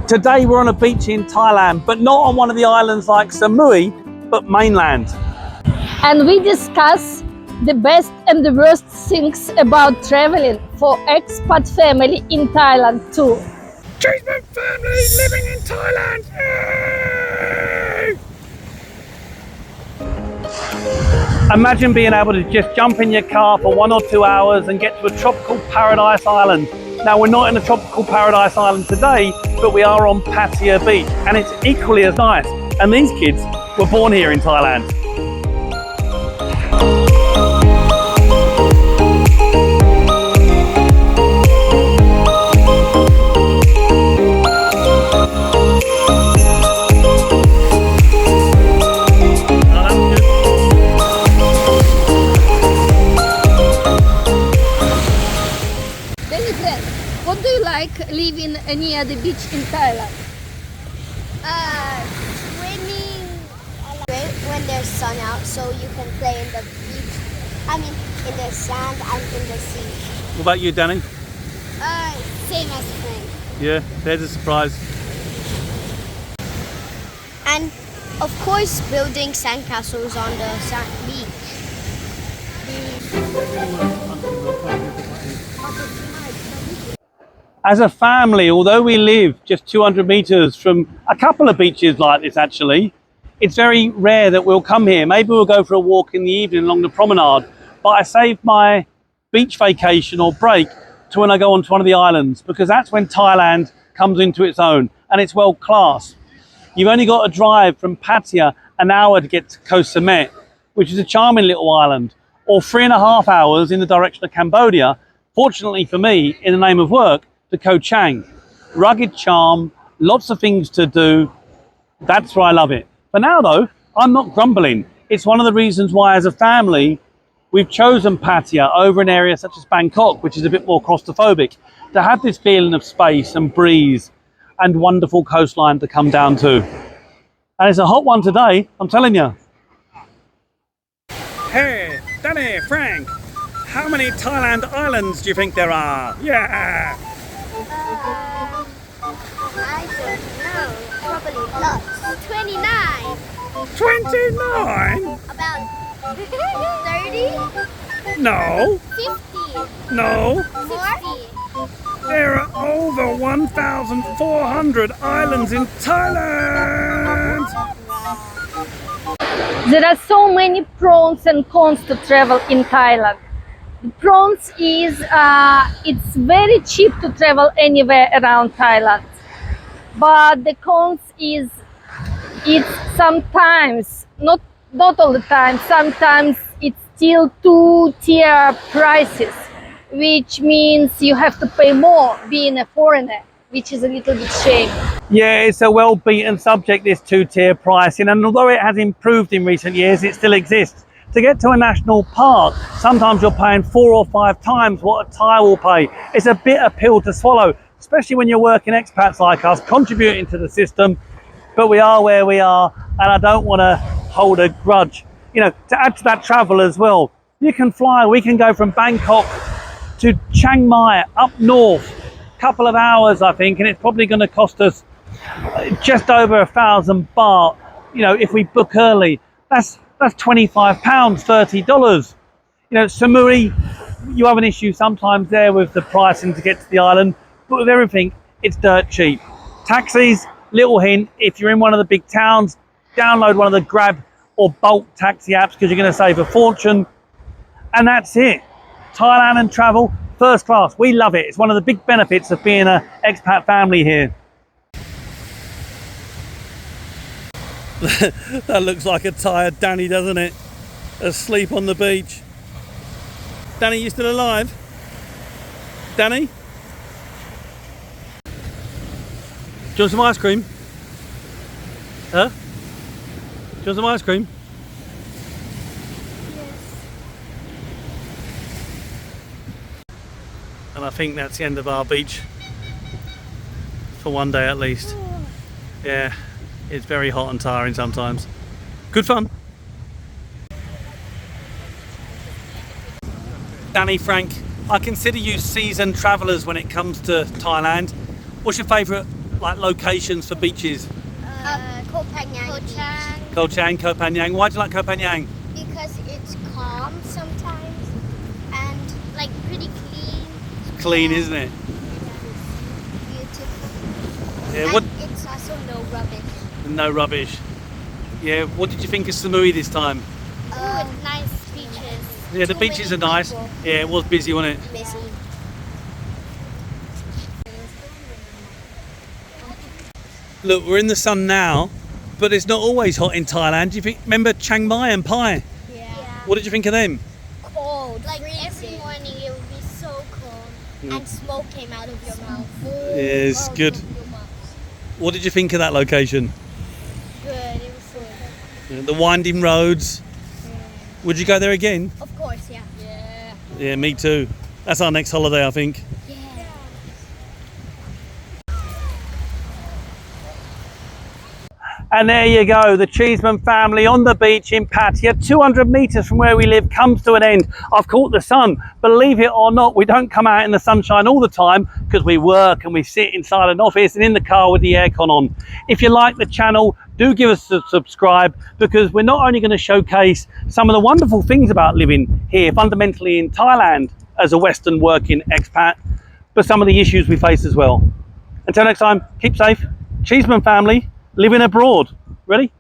Today we're on a beach in Thailand, but not on one of the islands like Samui, but mainland. And we discuss the best and the worst things about traveling for expat family in Thailand too. Cheeseman Family Living in Thailand! Yay! Imagine being able to just jump in your car for 1 or 2 hours and get to a tropical paradise island. Now, we're not in a tropical paradise island today, but we are on Pattaya Beach, and it's equally as nice. And these kids were born here in Thailand. What do you like living near the beach in Thailand? Swimming when there's sun out, so you can play in the beach. I mean, in the sand and in the sea. What about you, Danny? Same as Frank. Yeah, there's a surprise. And of course, building sandcastles on the sand beach. As a family, although we live just 200 meters from a couple of beaches like this actually, it's very rare that we'll come here. Maybe we'll go for a walk in the evening along the promenade, but I save my beach vacation or break to when I go onto one of the islands, because that's when Thailand comes into its own and it's world class. You've only got to drive from Pattaya an hour to get to Koh Samet, which is a charming little island, or 3.5 hours in the direction of Cambodia, fortunately for me, in the name of work, to Koh Chang. Rugged charm, lots of things to do. That's why I love it. For now though, I'm not grumbling. It's one of the reasons why as a family, we've chosen Pattaya over an area such as Bangkok, which is a bit more claustrophobic, to have this feeling of space and breeze and wonderful coastline to come down to. And it's a hot one today, I'm telling you. Hey, Danny, Frank, how many Thailand islands do you think there are? Yeah! I don't know. Probably lots. 29. 29? About 30? No. 50. No. 60. There are over 1,400 islands in Thailand! There are so many pros and cons to travel in Thailand. The pros is it's very cheap to travel anywhere around Thailand. But the cons is it's sometimes, not all the time, sometimes it's still two-tier prices, which means you have to pay more being a foreigner, which is a little bit shame. Yeah, it's a well-beaten subject, this two-tier pricing, and although it has improved in recent years, it still exists. To get to a national park, sometimes you're paying 4 or 5 times what a Thai will pay. It's a bitter pill to swallow, especially when you're working expats like us, contributing to the system, but we are where we are, and I don't want to hold a grudge. You know, to add to that travel as well, you can fly, we can go from Bangkok to Chiang Mai, up north, couple of hours I think, and it's probably going to cost us just over 1,000 baht, you know, if we book early. That's £25, $30. You know, Samui, you have an issue sometimes there with the pricing to get to the island, but with everything, it's dirt cheap. Taxis, little hint, if you're in one of the big towns, download one of the Grab or Bolt taxi apps because you're going to save a fortune. And that's it. Thailand and travel, first class. We love it. It's one of the big benefits of being an expat family here. That looks like a tired Danny, doesn't it? Asleep on the beach. Danny, you still alive? Danny? Do you want some ice cream? Huh? Do you want some ice cream? Yes. And I think that's the end of our beach. For one day at least. Yeah. It's very hot and tiring sometimes. Good fun. Danny, Frank, I consider you seasoned travellers when it comes to Thailand. What's your favourite like locations for beaches? Koh Phangan Beach. Koh Chang, Koh Phangan. Why do you like Koh Phangan? Because it's calm sometimes and like pretty clean. Clean, Yeah. isn't it? Beautiful. Yeah. And What? it's also no rubbish. No rubbish. Yeah. What did you think of Samui this time? Nice beaches. Yeah, the Too beaches are many nice. people. Yeah, it was busy, wasn't it? Busy. Look, we're in the sun now, but it's not always hot in Thailand. Do you think? Remember Chiang Mai and Pai? Yeah. What did you think of them? Cold. Like every morning it would be so cold. And smoke came out of your mouth. Yeah, it's good. What did you think of that location? Good. It was good. The winding roads. Would you go there again? Of course, yeah. Yeah. Yeah, me too. That's our next holiday, I think. Yeah. And there you go, the Cheeseman family on the beach in Pattaya, 200 metres from where we live, comes to an end. I've caught the sun. Believe it or not, we don't come out in the sunshine all the time because we work and we sit inside an office and in the car with the aircon on. If you like the channel, do give us a subscribe, because we're not only going to showcase some of the wonderful things about living here, fundamentally in Thailand as a Western working expat, but some of the issues we face as well. Until next time, keep safe. Cheeseman family living abroad. Ready?